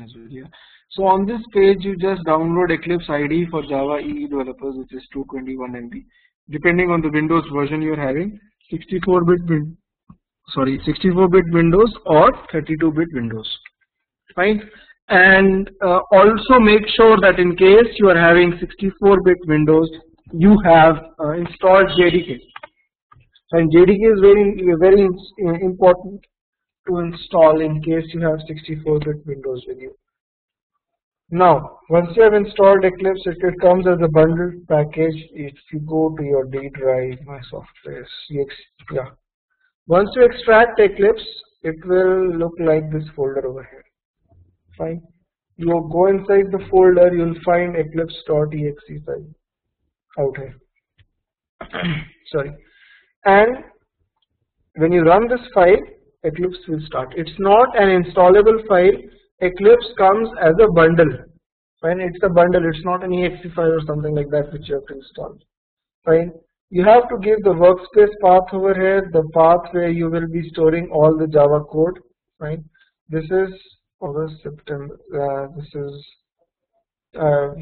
as well. Yeah. So on this page, you just download Eclipse IDE for Java EE developers, which is 221 MB. Depending on the Windows version you're having, 64-bit Windows or 32-bit Windows. Fine. And also make sure that in case you are having 64-bit Windows, you have installed JDK. And JDK is very important to install in case you have 64-bit Windows with you. Now, once you have installed Eclipse, it comes as a bundled package. If you go to your D drive, my software, yeah. Once you extract Eclipse, it will look like this folder over here. Fine. You go inside the folder, you'll find eclipse.exe file out here. Sorry. And when you run this file, Eclipse will start. It's not an installable file. Eclipse comes as a bundle. Fine, it's a bundle. It's not an exe file or something like that which you have to install. Fine. You have to give the workspace path over here, the path where you will be storing all the Java code. Fine. This is August, September. This is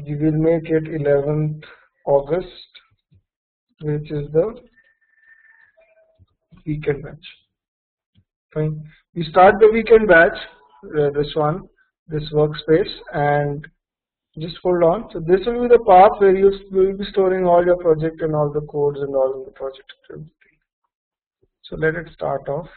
you will make it 11th August, which is the weekend batch. Fine. You start the weekend batch. This one, this workspace, and just hold on. So this will be the path where you will be storing all your project and all the codes and all in the project. So let it start off.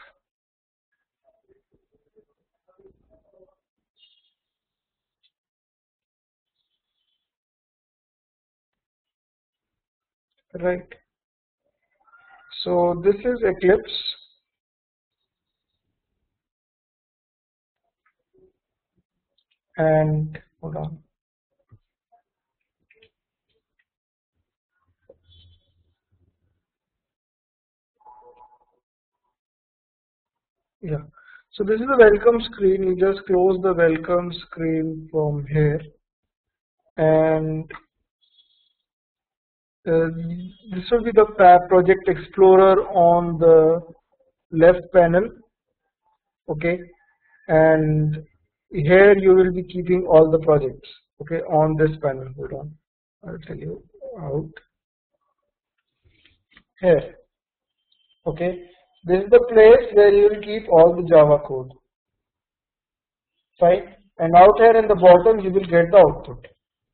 Right. So this is Eclipse. And hold on. Yeah. So this is the welcome screen. You just close the welcome screen from here, and this will be the project explorer on the left panel. Okay, and here you will be keeping all the projects. Okay, on this panel. Hold on, I'll tell you out here. Okay, this is the place where you will keep all the Java code. Fine, and out here in the bottom you will get the output.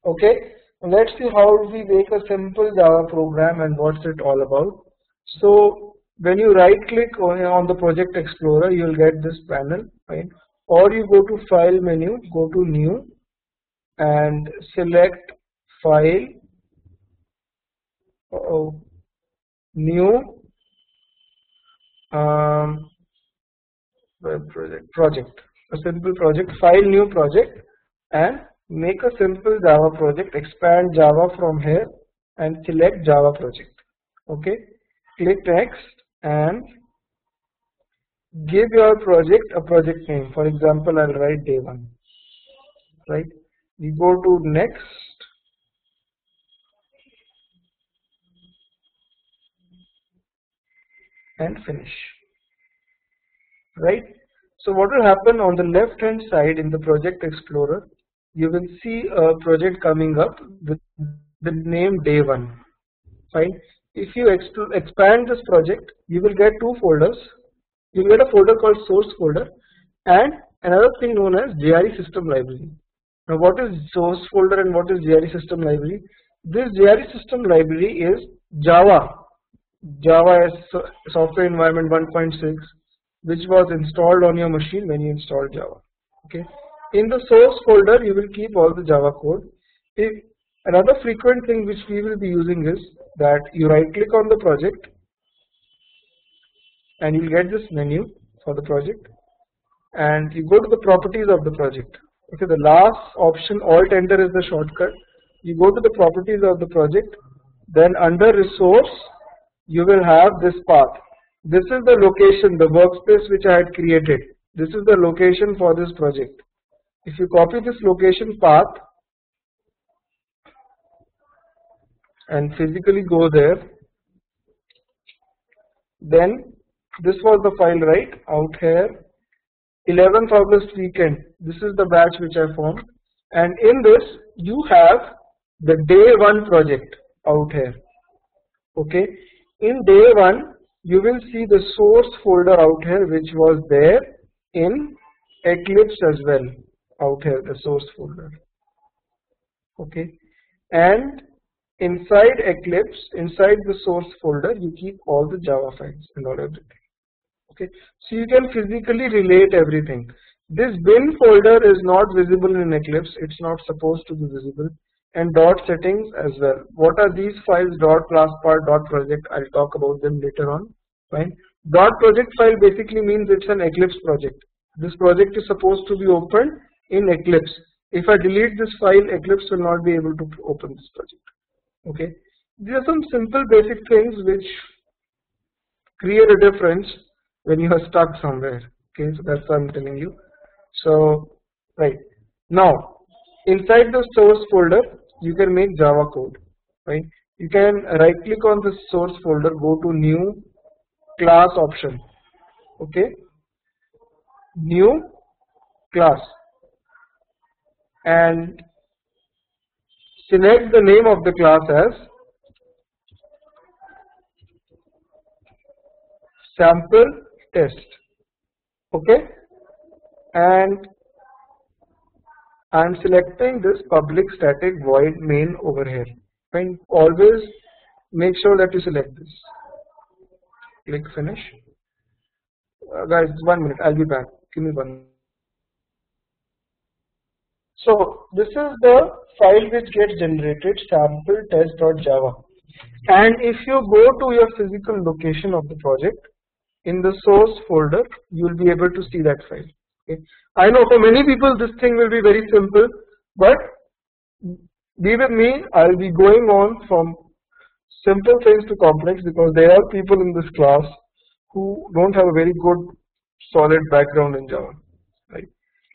Okay, let's see how we make a simple Java program and what's it all about. So when you right click on the project explorer, you will get this panel. Fine. Or you go to file menu, go to new and select file, new web project, a simple project, file new project, and make a simple Java project, expand Java from here and select Java project. Okay, click next and give your project a project name. For example, I'll write day 1. Right? You go to next and finish. Right? So what will happen on the left hand side in the project explorer, you will see a project coming up with the name day 1. Fine. If you expand this project, you will get 2 folders. You will get a folder called source folder and another thing known as JRE system library. Now what is source folder and what is JRE system library? This JRE system library is Java as software environment 1.6, which was installed on your machine when you installed Java. Okay. In the source folder, you will keep all the Java code. Another frequent thing which we will be using is that you right click on the project and you will get this menu for the project, and you go to the properties of the project. Okay, the last option, Alt Enter, is the shortcut. You go to the properties of the project, then under resource you will have this path. This is the location, the workspace which I had created. This is the location for this project. If you copy this location path and physically go there, then this was the file, right, out here, 11th August weekend. This is the batch which I formed, and in this you have the day 1 project out here. Okay, in day 1 you will see the source folder out here which was there in Eclipse as well, out here the source folder. Okay, and inside Eclipse, inside the source folder, you keep all the Java files and all everything. Okay, so you can physically relate everything. This bin folder is not visible in Eclipse. It's not supposed to be visible. And dot settings as well. What are these files? Dot class part, dot project. I'll talk about them later on. Fine. Dot project file basically means it's an Eclipse project. This project is supposed to be opened in Eclipse. If I delete this file, Eclipse will not be able to open this project. Okay. These are some simple basic things which create a difference when you are stuck somewhere. Okay, so that's what I'm telling you. So, right. Now, inside the source folder, you can make Java code. Right. You can right click on the source folder, go to new class option. Okay. New class. And select the name of the class as sample test. Okay, and I'm selecting this public static void main over here. Fine. Always make sure that you select this. Click finish. Guys, 1 minute. I'll be back. Give me 1 minute. So this is the file which gets generated, sample test.java. And if you go to your physical location of the project, in the source folder, you will be able to see that file. Okay. I know for many people this thing will be very simple, but be with me, I will be going on from simple things to complex because there are people in this class who don't have a very good solid background in Java. Right.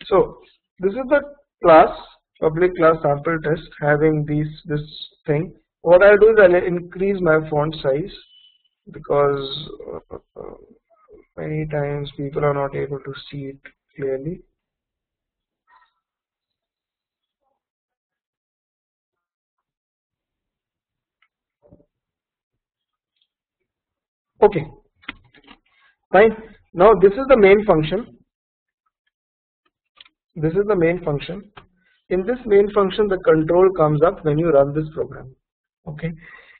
So this is the class, public class sample test having this thing. What I'll do is I'll increase my font size because many times people are not able to see it clearly. Okay, fine. Now this is the main function. This is the main function. In this main function, the control comes up when you run this program. Okay.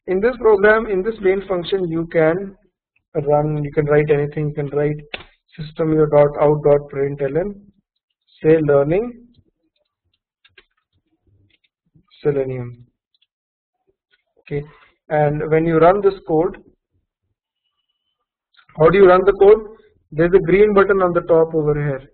In this program, in this main function, you can run, you can write anything. You can write system.out.println, say learning Selenium. Okay. And when you run this code, how do you run the code? There's a green button on the top over here.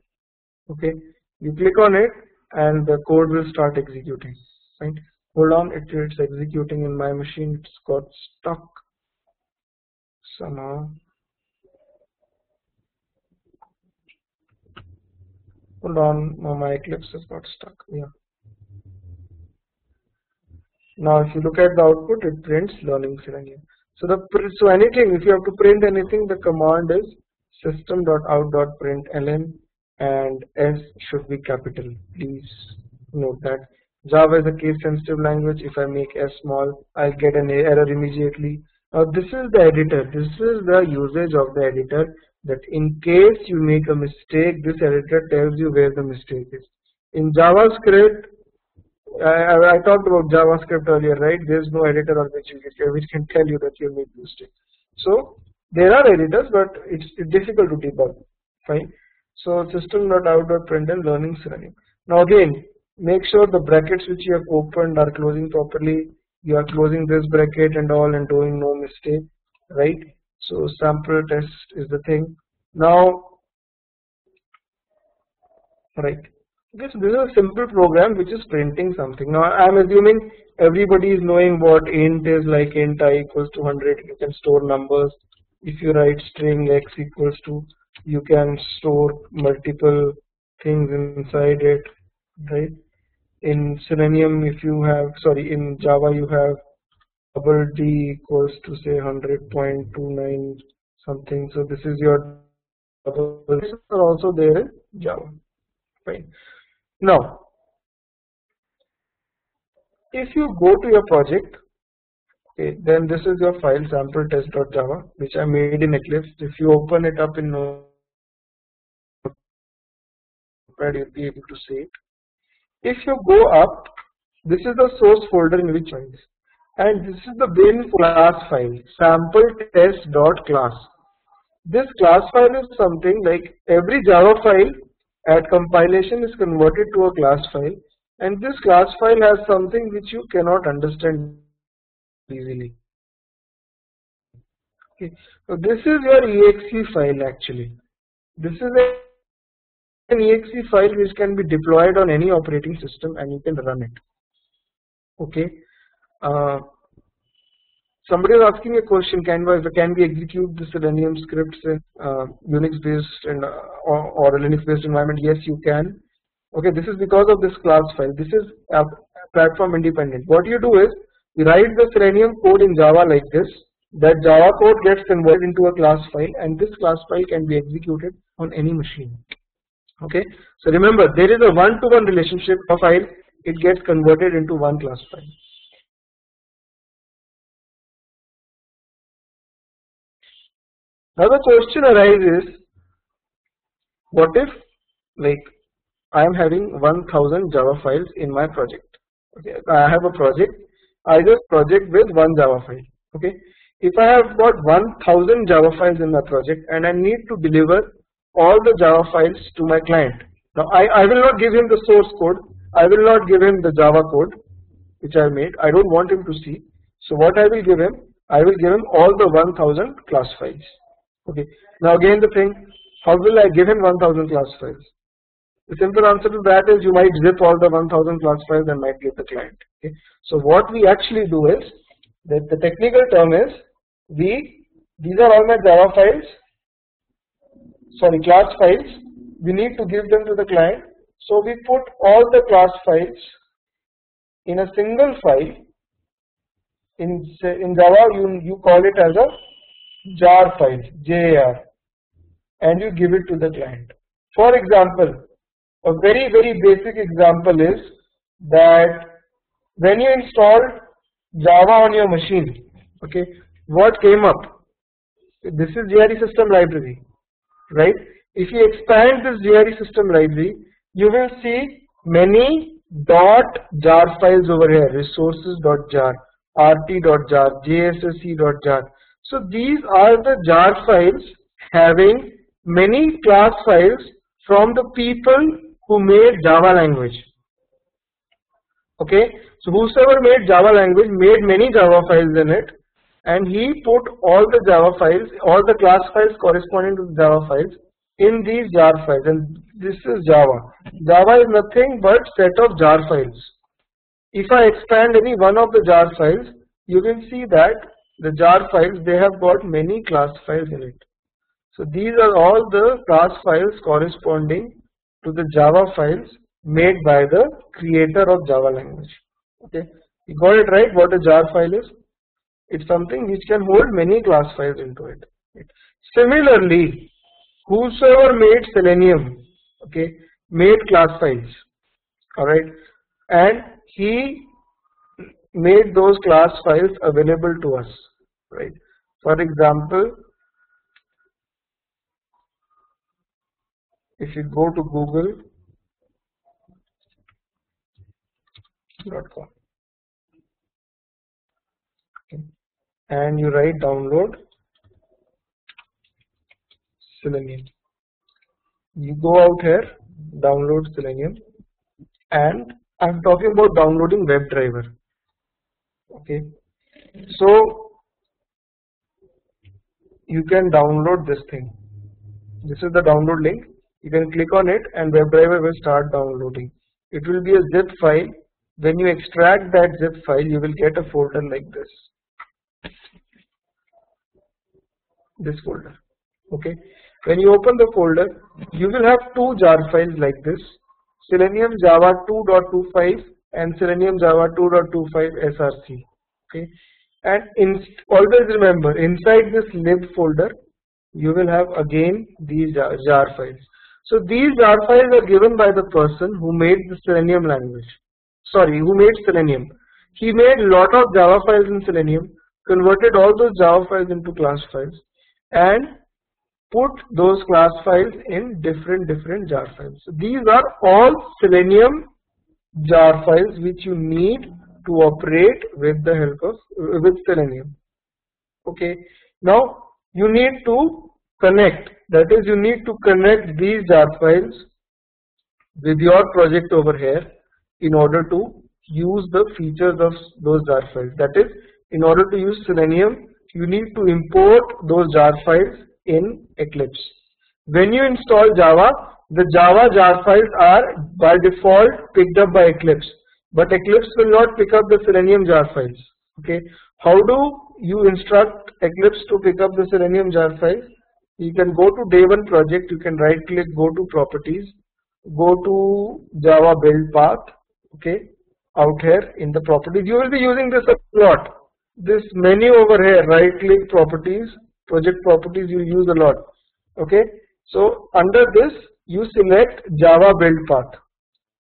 Okay. You click on it and the code will start executing. Right. Hold on, it's executing in my machine. It's got stuck somehow. Hold on, no, my Eclipse has got stuck. Yeah. Now, if you look at the output, it prints learning Selenium. So anything, if you have to print anything, the command is system.out.println and S should be capital. Please note that. Java is a case sensitive language. If I make S small, I'll get an error immediately. Now this is the editor. This is the usage of the editor, that in case you make a mistake, this editor tells you where the mistake is. In JavaScript, I talked about JavaScript earlier, right? There's no editor on which can tell you that you made a mistake. So there are editors, but it's difficult to debug. Fine. So system.out.println learning Selenium. Now again, make sure the brackets which you have opened are closing properly. You are closing this bracket and all and doing no mistake, right? So sample test is the thing. Now, right. This is a simple program which is printing something. Now I am assuming everybody is knowing what int is, like int I equals to 100. You can store numbers. If you write string x equals to, you can store multiple things inside it, right? In Selenium, if you have, sorry, in Java you have double D equals to say 100.29 something. So this is your double. These are also there in Java. Fine. Now, if you go to your project, okay, then this is your file sample test.java, which I made in Eclipse. If you open it up in Notepad, you'll be able to see it. If you go up, this is the source folder in which files, and this is the bin class file, sample test.class. This class file is something like every Java file at compilation is converted to a class file, and this class file has something which you cannot understand easily. Okay. So this is your exe file actually. This is an exe file which can be deployed on any operating system and you can run it. Okay. Somebody is asking a question: can we execute the Selenium scripts in Unix based and or a Linux based environment? Yes, you can. Okay, this is because of this class file. This is platform independent. What you do is you write the Selenium code in Java like this. That Java code gets converted into a class file, and this class file can be executed on any machine. Okay, so remember there is a one-to-one relationship of file. It gets converted into one class file. Now the question arises: what if, like, I am having 1000 Java files in my project? Okay, I have a project. I just project with one Java file. Okay, if I have got 1000 Java files in my project and I need to deliver all the Java files to my client. Now I will not give him the source code. I will not give him the Java code which I made. I don't want him to see. So what I will give him? I will give him all the 1000 class files. Okay. Now again the thing, how will I give him 1000 class files? The simple answer to that is you might zip all the 1000 class files and might give the client. Okay. So what we actually do is that the technical term is these are all my Java files, sorry, class files. We need to give them to the client. So we put all the class files in a single file. In Java you call it as a jar file, JAR, and you give it to the client. For example, a very basic example is that when you install Java on your machine, okay, what came up? This is JRE system library, right? If you expand this JRE system library, you will see many .jar files over here: resources.jar, rt.jar, jssc.jar. So these are the jar files having many class files from the people who made Java language. Okay, so whosoever made Java language made many Java files in it, and he put all the Java files, all the class files corresponding to the Java files in these jar files, and this is Java. Java is nothing but set of jar files. If I expand any one of the jar files, you will see that the jar files, they have got many class files in it. So these are all the class files corresponding to the Java files made by the creator of Java language. Okay, you got it right. What a jar file is? It's something which can hold many class files into it. Similarly, whosoever made Selenium, okay, made class files, alright, and he made those class files available to us, right? For example, if you go to google.com okay, and you write download Selenium, you go out here, download Selenium, and I'm talking about downloading WebDriver. Okay, so you can download this thing. This is the download link. You can click on it and WebDriver will start downloading. It will be a zip file. When you extract that zip file, you will get a folder like this folder. Okay, when you open the folder, you will have two jar files like this: Selenium Java 2.25 and Selenium Java 2.25 src. Okay, and always remember, inside this lib folder you will have again these jar files. So these jar files are given by the person who made the Selenium language. Sorry, who made Selenium. He made a lot of Java files in Selenium, converted all those Java files into class files, and put those class files in different jar files. So these are all Selenium jar files which you need to operate with the help of with Selenium. Okay. Now you need to connect. That is, you need to connect these jar files with your project over here in order to use the features of those jar files. That is, in order to use Selenium, you need to import those jar files in Eclipse. When you install Java, the Java jar files are by default picked up by Eclipse, but Eclipse will not pick up the Selenium jar files. Okay, how do you instruct Eclipse to pick up the Selenium jar files? You can go to day one project, you can right click, go to properties, go to Java build path. Okay, out here in the properties, you will be using this a lot. This menu over here, right click properties, project properties, you use a lot. Okay, so under this you select Java build path.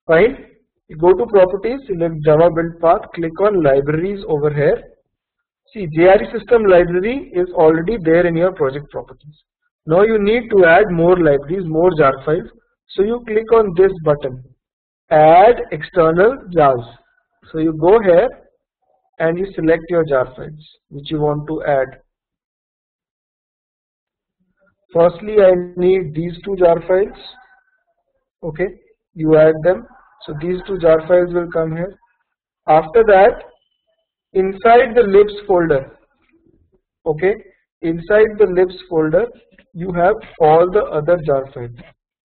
Fine, you go to properties, select Java build path, click on libraries over here. See, JRE system library is already there in your project properties. Now you need to add more libraries, more jar files. So you click on this button, add external jars. So you go here and you select your jar files which you want to add. Firstly, I need these two jar files. Okay, you add them. So these two jar files will come here. After that, inside the libs folder, okay, inside the libs folder, you have all the other jar files.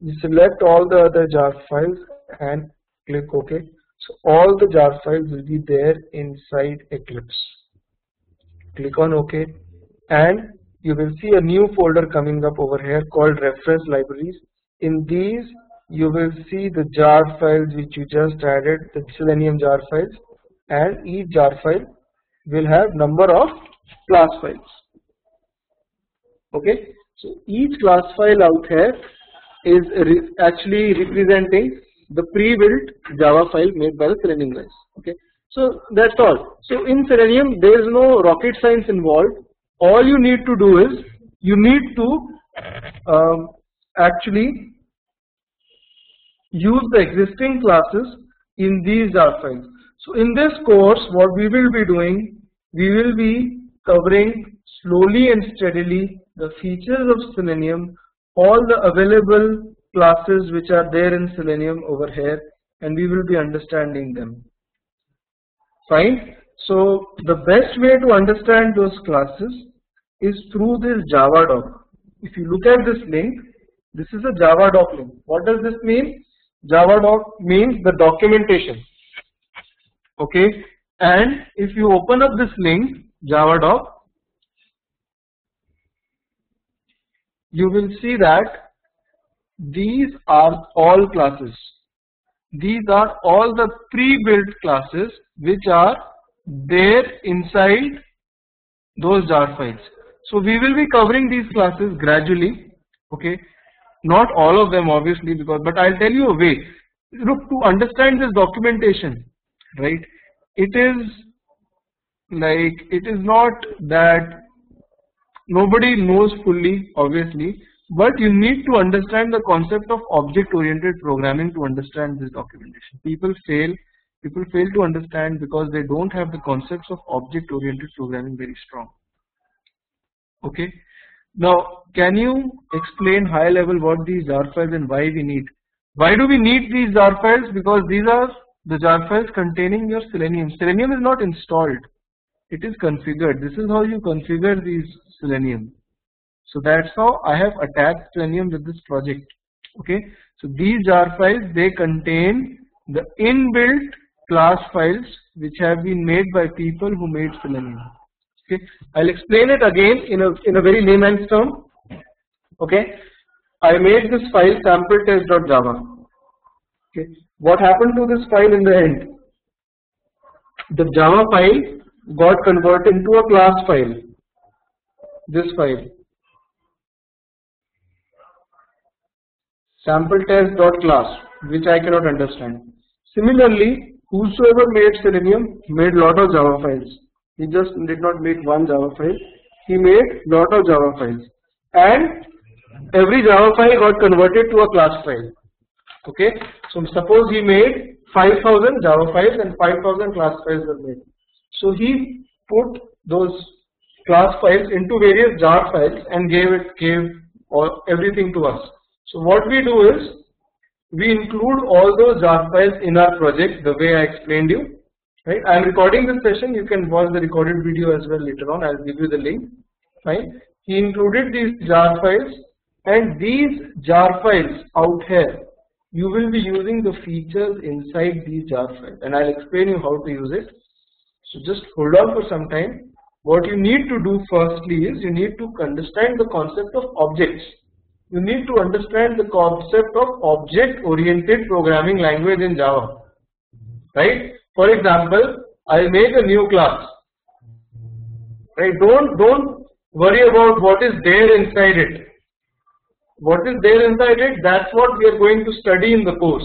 You select all the other jar files and click OK. So all the jar files will be there inside Eclipse. Click on OK, and you will see a new folder coming up over here called reference libraries. In these, you will see the jar files which you just added, the Selenium jar files, and each jar file will have number of class files. Okay, so each class file out here is actually representing the pre-built Java file made by the Selenium guys. Okay, so that's all. So in Selenium, there is no rocket science involved. All you need to do is you need to actually use the existing classes in these jar files. So in this course, what we will be doing, we will be covering slowly and steadily the features of Selenium, all the available classes which are there in Selenium over here, and we will be understanding them. Fine. So the best way to understand those classes is through this JavaDoc. If you look at this link, this is a JavaDoc link. What does this mean? JavaDoc means the documentation. Okay, and if you open up this link, JavaDoc, you will see that these are all classes. These are all the pre-built classes which are there inside those jar files. So we will be covering these classes gradually. Okay, not all of them obviously, but I'll tell you a way. Look, to understand this documentation, right? It is not that nobody knows fully, obviously, but you need to understand the concept of object-oriented programming to understand this documentation. People fail to understand because they don't have the concepts of object-oriented programming very strong. Okay. Now, can you explain high level what these jar files and why we need? Why do we need these jar files? Because these are the jar files containing your Selenium. Selenium is not installed. It is configured. This is how you configure these Selenium. So that's how I have attached Selenium with this project. Okay. So these jar files, they contain the inbuilt class files which have been made by people who made Selenium. Okay. I'll explain it again in a very layman's term. Okay. I made this file sampletest.java. Okay. What happened to this file in the end? The Java file got converted into a class file. This file. sample test dot class, which I cannot understand. Similarly, whosoever made Selenium made lot of Java files. He just did not make one Java file. He made lot of Java files, and every Java file got converted to a class file. Okay, so suppose he made 5,000 Java files and 5,000 class files were made. So he put those class files into various jar files and gave everything to us. So what we do is we include all those jar files in our project the way I explained you. Right? I am recording this session. You can watch the recorded video as well later on. I'll give you the link. Fine. He included these jar files, and these jar files out here, you will be using the features inside these jar files, and I'll explain you how to use it. So just hold on for some time. What you need to do firstly is you need to understand the concept of objects. You need to understand the concept of object-oriented programming language in Java. Right? For example, I make a new class. Right? Don't worry about what is there inside it. What is there inside it, that's what we are going to study in the course.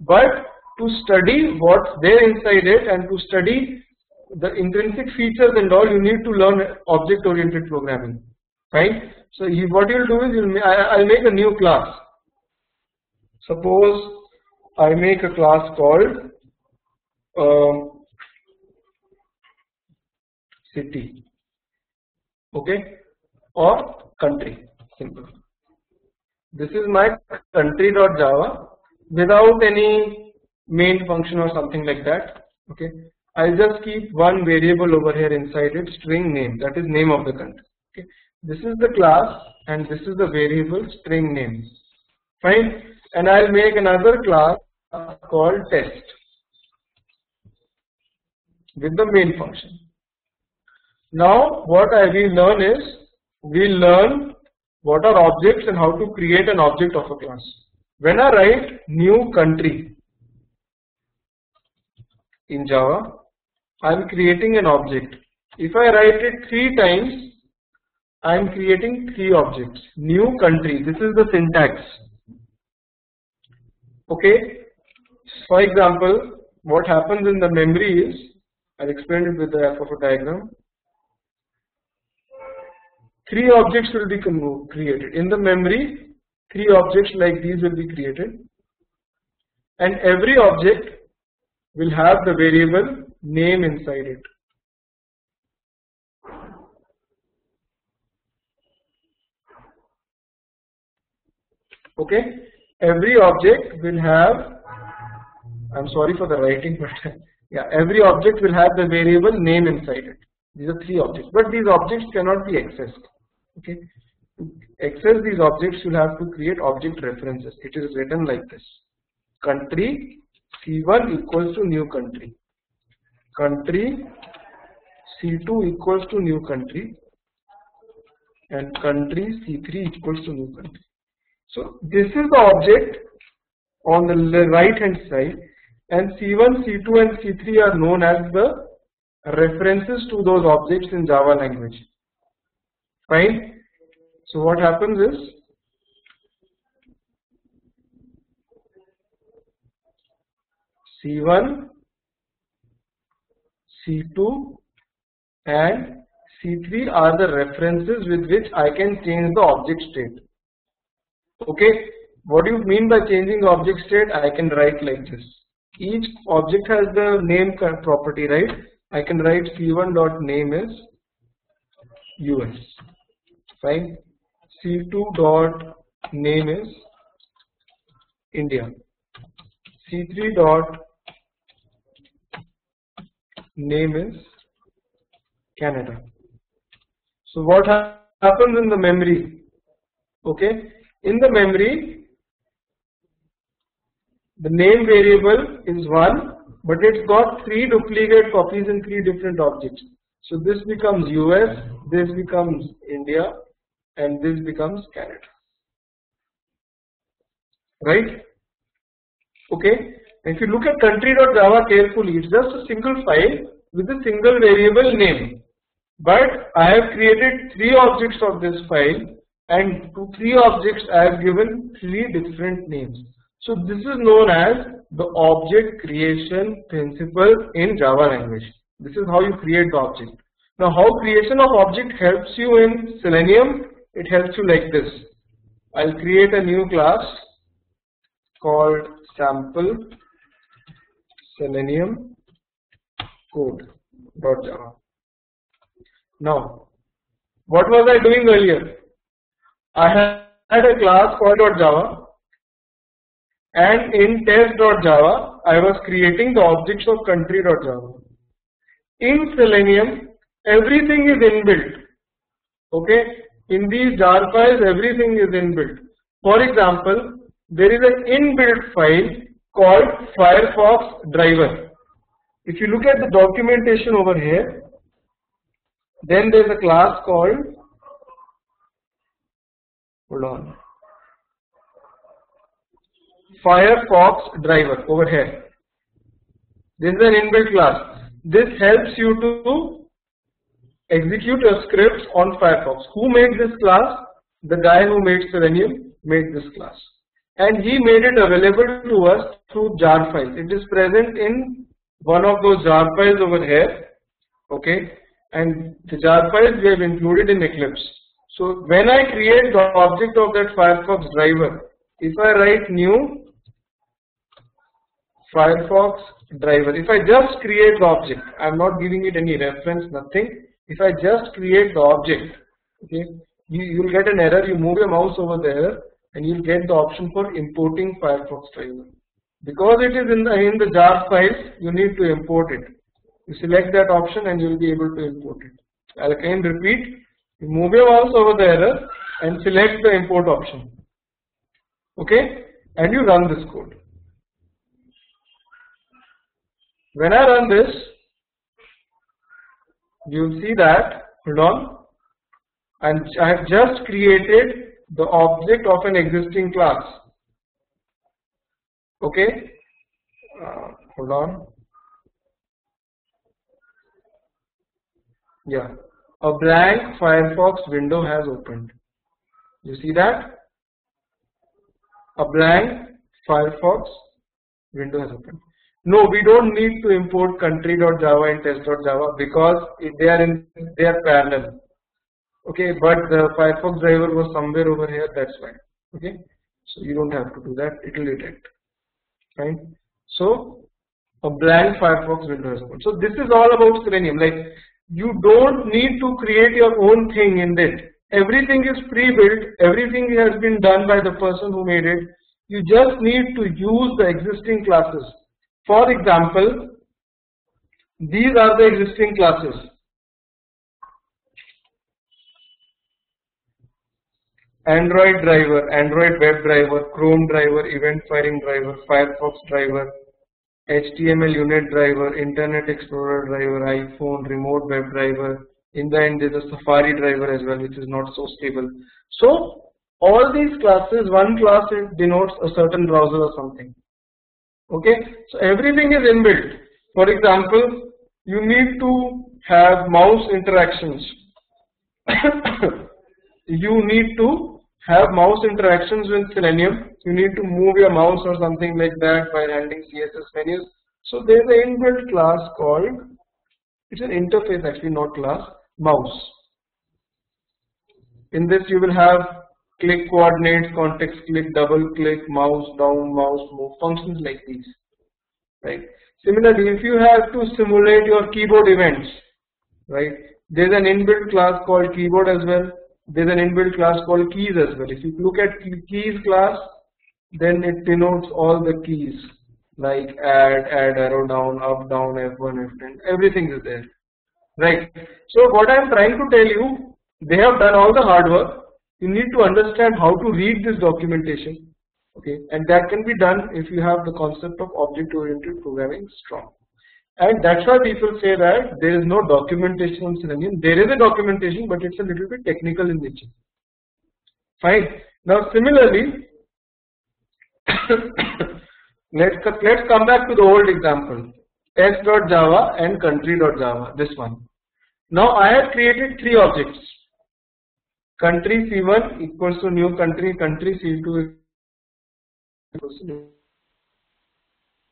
But to study what's there inside it and to study the intrinsic features and all, you need to learn object-oriented programming. Right? So what you'll do is I'll make a new class. Suppose I make a class called city, okay, or country. Simple. This is my country.java without any main function or something like that. Okay, I'll just keep one variable over here inside it, string name, that is name of the country. Okay, this is the class and this is the variable string name. Fine, and I'll make another class called test with the main function. Now what we learn is we learn what are objects and how to create an object of a class. When I write new country in Java, I am creating an object. If I write it 3 times, I am creating 3 objects. New country, this is the syntax. Okay, for example, what happens in the memory is, I'll explain it with the help of a diagram. 3 objects will be created. In the memory, 3 objects like these will be created, and every object will have the variable name inside it. Okay, every object will have, I'm sorry for the writing, but yeah, every object will have the variable name inside it. These are 3 objects, but these objects cannot be accessed. Okay, to access these objects, you'll have to create object references. It is written like this: country C1 equals to new country, country C2 equals to new country, and country C3 equals to new country. So this is the object on the right hand side, and C1, C2 and C3 are known as the references to those objects in Java language. Fine. So what happens is, C1, C2 and C3 are the references with which I can change the object state. Okay, what do you mean by changing the object state? I can write like this. Each object has the name property, right? I can write C1 dot name is US. Fine. C2 dot name is India. C3 dot name is Canada. So what happens in the memory? Okay, in the memory, the name variable is 1, but it's got 3 duplicate copies in 3 different objects. So this becomes US, this becomes India, and this becomes Canada. Right? Okay. If you look at country.java carefully, it's just a single file with a single variable name. But I have created 3 objects of this file and to 3 objects I have given 3 different names. So this is known as the object creation principle in Java language. This is how you create the object. Now how creation of object helps you in Selenium? It helps you like this. I'll create a new class called sample Selenium code.java. Now what was I doing earlier? I had a class called .java, and in test.java I was creating the objects of country.java. In Selenium everything is inbuilt. Okay, in these jar files everything is inbuilt. For example, there is an inbuilt file called Firefox driver. If you look at the documentation over here, then there is a class called, hold on, Firefox driver over here. This is an inbuilt class. This helps you to execute a script on Firefox. Who made this class? The guy who made Selenium made this class, and he made it available to us through jar files. It is present in one of those jar files over here. Okay, and the jar files we have included in Eclipse. So when I create the object of that Firefox driver, if I write new Firefox driver, if I just create the object, I am not giving it any reference, nothing. If I just create the object, okay, you will get an error. You move your mouse over there and you will get the option for importing Firefox driver. Because it is in the jar files, you need to import it. You select that option and you will be able to import it. I'll again repeat. You move your mouse over the error and select the import option. Okay, and you run this code. When I run this, you will see that, hold on, and I have just created the object of an existing class. Okay, hold on. Yeah, a blank Firefox window has opened. You see that? A blank Firefox window has opened. No, we don't need to import country.java and test.java because they are parallel. Okay, but the Firefox driver was somewhere over here, that's why. Okay, so you don't have to do that, it will detect. Fine. So a blank Firefox window is open. So this is all about Selenium. Like, you don't need to create your own thing in it. Everything is pre-built, everything has been done by the person who made it. You just need to use the existing classes. For example, these are the existing classes. Android driver, Android web driver, Chrome driver, event firing driver, Firefox driver, HTML unit driver, Internet Explorer driver, iPhone, remote web driver. In the end, there is a Safari driver as well, which is not so stable. So all these classes, one class denotes a certain browser or something. Okay, so everything is inbuilt. For example, you need to have mouse interactions. You need to have mouse interactions with Selenium. You need to move your mouse or something like that while handling CSS menus. So there is an inbuilt class called, it's an interface actually, not class, mouse. In this you will have click coordinates, context click, double click, mouse down, mouse move, functions like these, right? Similarly, if you have to simulate your keyboard events, right, there is an inbuilt class called keyboard as well. There is an inbuilt class called keys as well. If you look at keys class, then it denotes all the keys like add arrow down, up, down, F1, F10, everything is there, right? So what I am trying to tell you, they have done all the hard work. You need to understand how to read this documentation, okay, and that can be done if you have the concept of object-oriented programming strong. And that's why people say that there is no documentation on Selenium. There is a documentation, but it's a little bit technical in nature. Fine. Now similarly, let's come back to the old example, test.java and country.java, this one. Now I have created 3 objects. country C1 equals to new country, country C2 equals to new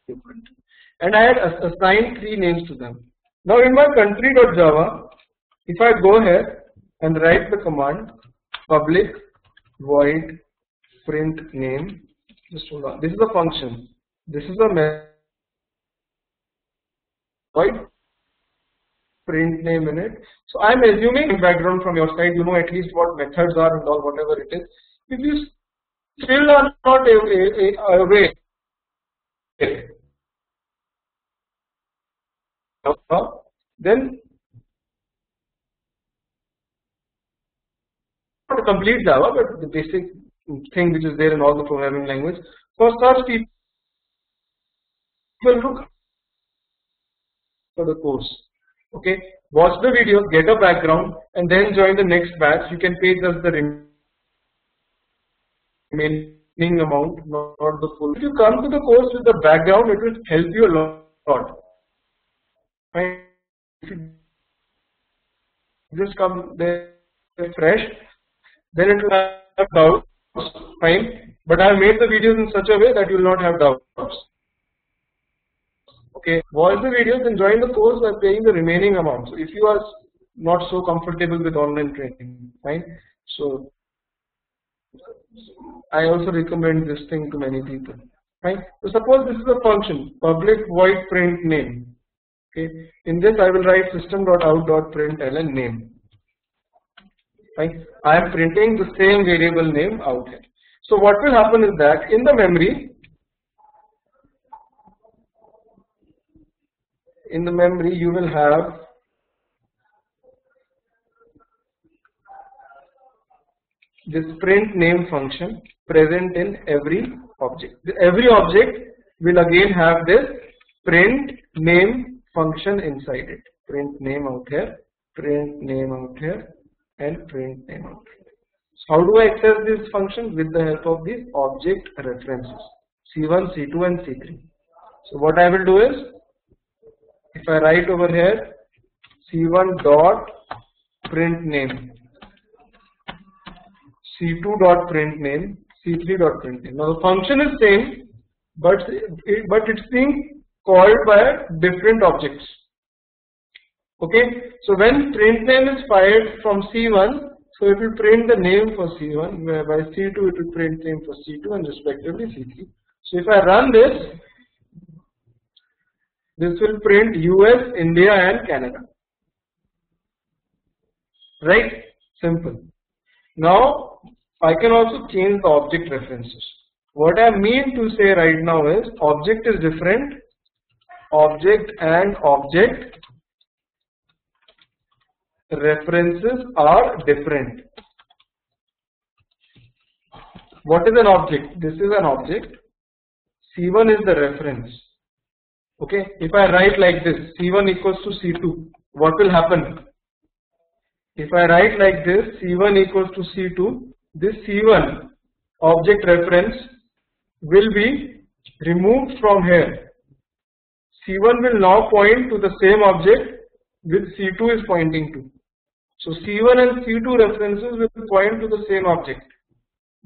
country. And I had assigned 3 names to them. Now in my country.java, if I go here and write the command public void print name, just hold on. This is a function. This is a method. Void print name in it. So I am assuming in background from your side, you know at least what methods are and all whatever it is. If you still are not aware, then not complete Java, but the basic thing which is there in all the programming language. For such people look for the course. Okay, watch the video, get a background, and then join the next batch. You can pay just the remaining amount, not the full. If you come to the course with the background, it will help you a lot. Right? If you just come there fresh, then it will have doubts. Fine, but I have made the videos in such a way that you will not have doubts. Okay, watch the videos and join the course by paying the remaining amount. So if you are not so comfortable with online training, fine. So I also recommend this thing to many people. Right? So suppose this is a function public void print name. Okay, in this I will write system.out.println name. Right? I am printing the same variable name out here. So what will happen is that in the memory, you will have this print name function present in every object. Every object will again have this print name function inside it. Print name out here, print name out here, and print name out here. So how do I access this function? With the help of these object references C1, C2, and C3. So what I will do is, if I write over here C1 dot print name, C2 dot print name, C3 dot print name. Now the function is same, but it's being called by different objects. Okay, so when print name is fired from C1, so it will print the name for C1, whereby C2 it will print name for C2 and respectively C3. So if I run this will print US, India, and Canada. Right? Simple. Now I can also change the object references. What I mean to say right now is object is different, object and object references are different. What is an object? This is an object. C1 is the reference. Okay, if I write like this, C1 equals to C2, what will happen? If I write like this, C1 equals to C2, this C1 object reference will be removed from here. C1 will now point to the same object which C2 is pointing to. So C1 and C2 references will point to the same object.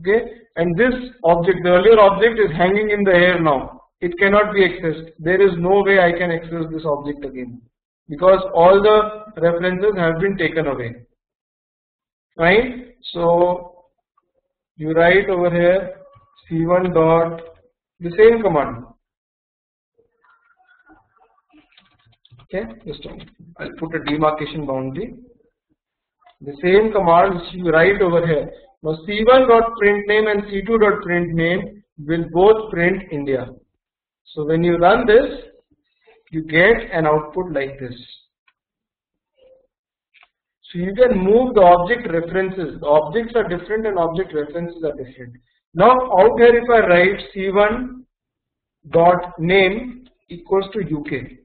Okay, and this object, the earlier object, is hanging in the air now. It cannot be accessed. There is no way I can access this object again because all the references have been taken away. Right? So you write over here C1 dot the same command. Okay, just I'll put a demarcation boundary. The same command which you write over here. Now C1 dot print name and C2 dot print name will both print India. So when you run this, you get an output like this. So you can move the object references. The objects are different and object references are different. Now out here if I write C1 dot name equals to UK.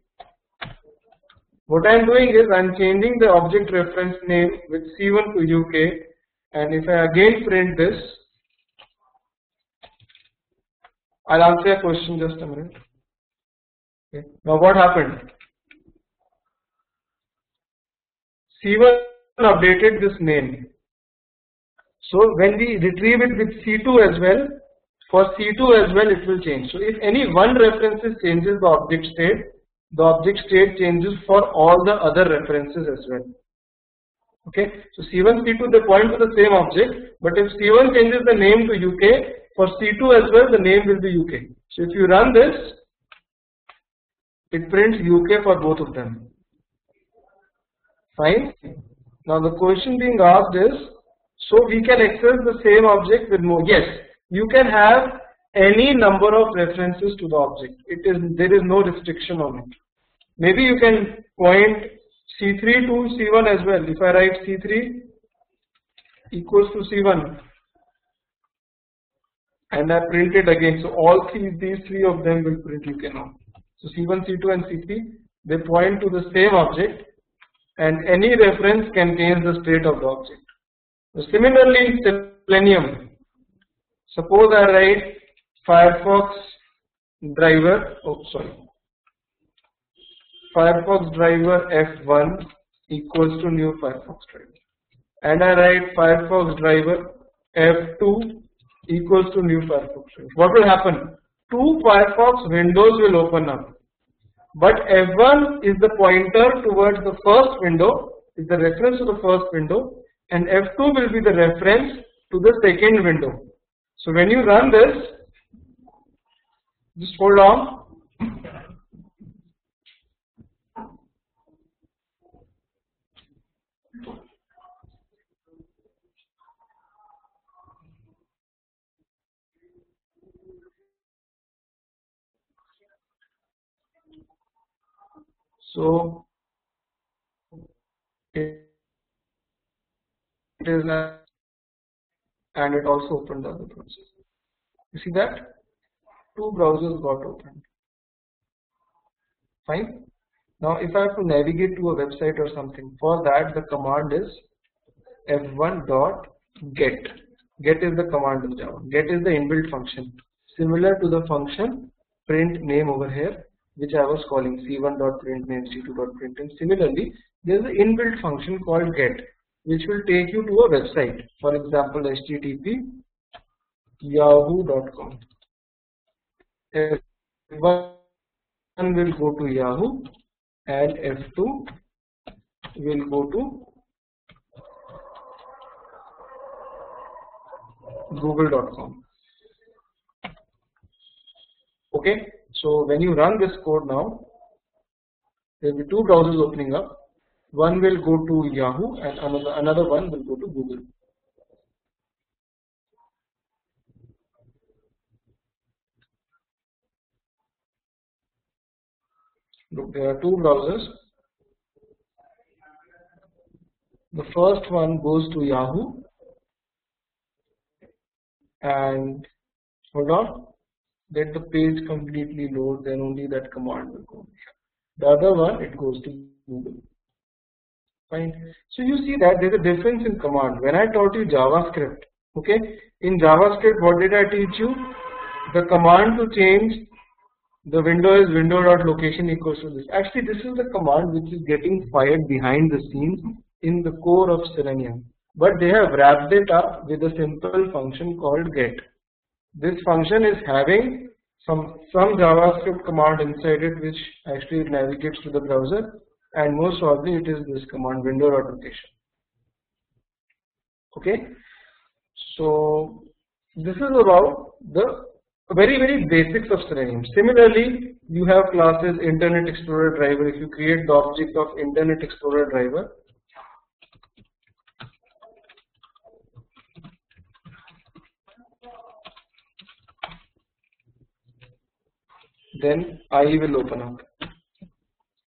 What I am doing is I am changing the object reference name with C1 to UK, and if I again print this, I'll answer your question just a minute. Okay. Now what happened? C1 updated this name. So when we retrieve it with C2 as well, for C2 as well it will change. So if any one reference changes the object state changes for all the other references as well. Okay, so C1, C2 they point to the same object, but if C1 changes the name to UK, for C2 as well the name will be UK. So if you run this, it prints UK for both of them. Fine. Now the question being asked is, so we can access the same object with more. Yes, you can have any number of references to the object. There is no restriction on it. Maybe you can point C3 to C1 as well. If I write C3 equals to C1 and I print it again, so all these three of them will print UK now. So C1, C2 and C3, they point to the same object and any reference can change the state of the object. So similarly in Selenium, suppose I write Firefox driver, Firefox driver F1 equals to new Firefox driver, and I write Firefox driver F2 equals to new Firefox driver. What will happen? Two Firefox windows will open up, but F1 is the pointer towards the first window, is the reference to the first window, and F2 will be the reference to the second window. So when you run this, just hold on. So it is, and it also opened the other browser. You see that? Two browsers got opened. Fine. Now if I have to navigate to a website or something, for that the command is f1.get. Get is the command in Java. Get is the inbuilt function, similar to the function print name over here, which I was calling c1.printname, c2.println. Similarly, there is an inbuilt function called get, which will take you to a website. For example, http yahoo.com. F1 will go to Yahoo and F2 will go to google.com. Okay, so when you run this code now, there will be two browsers opening up. One will go to Yahoo and another one will go to Google. Look, there are two browsers. The first one goes to Yahoo and hold on, let the page completely load, then only that command will go. The other one, it goes to Google. Fine. So you see that there is a difference in command. When I taught you JavaScript, okay, in JavaScript what did I teach you? The command to change the window is window.location equals to this. Actually this is the command which is getting fired behind the scenes in the core of Selenium, but they have wrapped it up with a simple function called get. This function is having some JavaScript command inside it which actually navigates to the browser, and most probably it is this command window.location. Okay, so this is about the very basics of Selenium. Similarly, you have classes Internet Explorer driver. If you create the object of Internet Explorer driver, then IE will open up.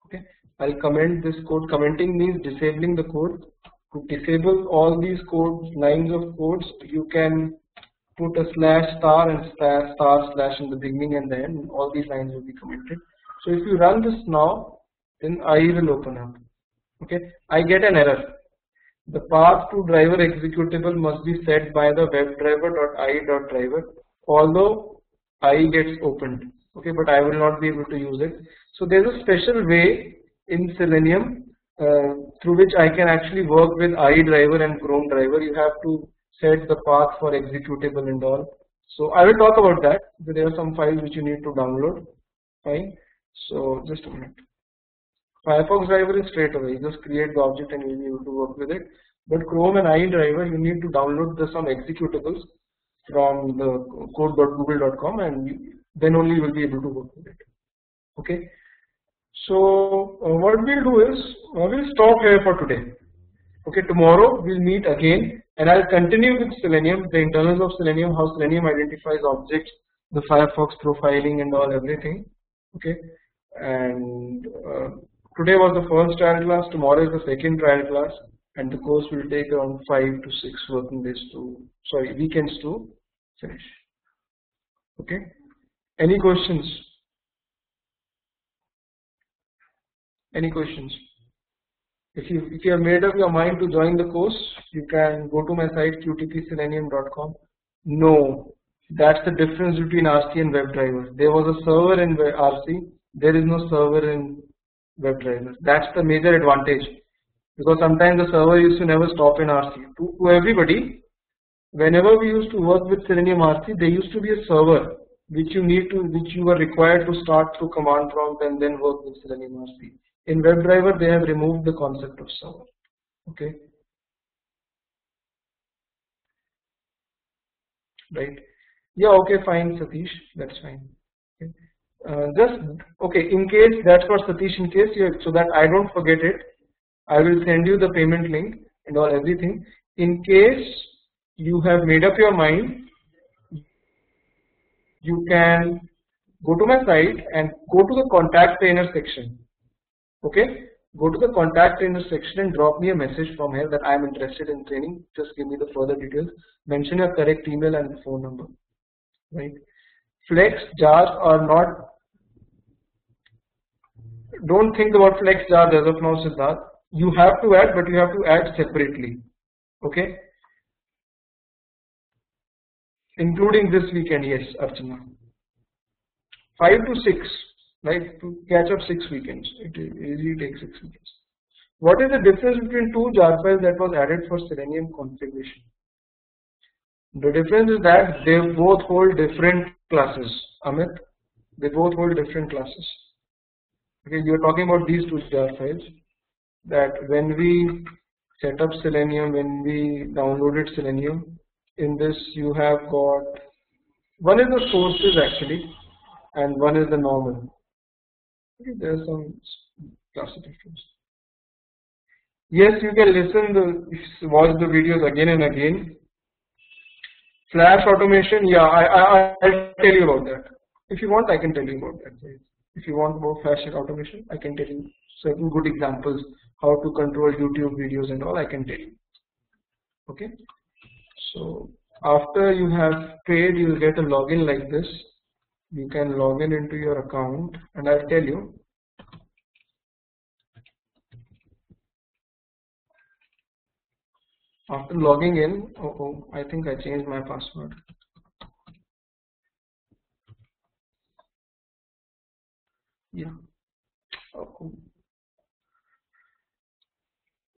Okay, I'll comment this code. Commenting means disabling the code. To disable all these codes, lines of codes, you can put a / star and / in the beginning and the end, and all these lines will be commented. So if you run this now, then IE will open up. Okay, I get an error. The Part-2 driver executable must be set by the webdriver.ie.driver, although IE gets opened. Okay, but I will not be able to use it. So there is a special way in Selenium through which I can actually work with IE driver and Chrome driver. You have to set the path for executable and all. So I will talk about that. There are some files which you need to download. Fine. So just a minute. Firefox driver is straight away. You just create the object and you'll be able to work with it. But Chrome and IE driver, you need to download some executables from the code.google.com, and then only you will be able to work with it. Okay. So what we'll do is we'll stop here for today. Okay. Tomorrow we'll meet again, and I'll continue with Selenium, the internals of Selenium, how Selenium identifies objects, the Firefox profiling and all everything. Okay. And today was the first trial class. Tomorrow is the second trial class, and the course will take around 5 to 6 working days weekends to finish. Okay. Any questions? Any questions? If you have made up your mind to join the course, you can go to my site qtpselenium.com. No, that's the difference between RC and WebDriver. There was a server in RC. There is no server in WebDriver. That's the major advantage, because sometimes the server used to never stop in RC. To everybody, whenever we used to work with Selenium RC, there used to be a server which you were required to start through command prompt and then work with Selenium RC. In WebDriver, they have removed the concept of server. Okay. Right. Yeah. Okay. Fine, Satish. That's fine. Okay. Okay. In case that's for Satish. In case so that I don't forget it, I will send you the payment link and all everything. In case you have made up your mind, you can go to my site and go to the contact trainer section. Okay, go to the contact trainer section and drop me a message from here that I am interested in training. Just give me the further details. Mention your correct email and phone number. Right. Flex jars are not. Don't think about flex jars as of now, Siddharth. You have to add, but you have to add separately. Okay. Including this weekend, yes, Archana. 5 to 6. Right, to catch up 6 weekends. It easily takes 6 weekends. What is the difference between two jar files that was added for Selenium configuration? The difference is that they both hold different classes. Amit, they both hold different classes. Okay, you are talking about these two jar files. That when we set up Selenium, when we downloaded Selenium, in this you have got one is the sources actually, and one is the normal. Okay, there's some classic difference. Yes, you can watch the videos again and again. Flash automation, yeah, I'll tell you about that. If you want, I can tell you about that. If you want more Flash automation, I can tell you certain good examples how to control YouTube videos and all. I can tell you. Okay. So after you have paid, you will get a login like this. You can log in into your account, and I'll tell you. After logging in, I think I changed my password. Yeah.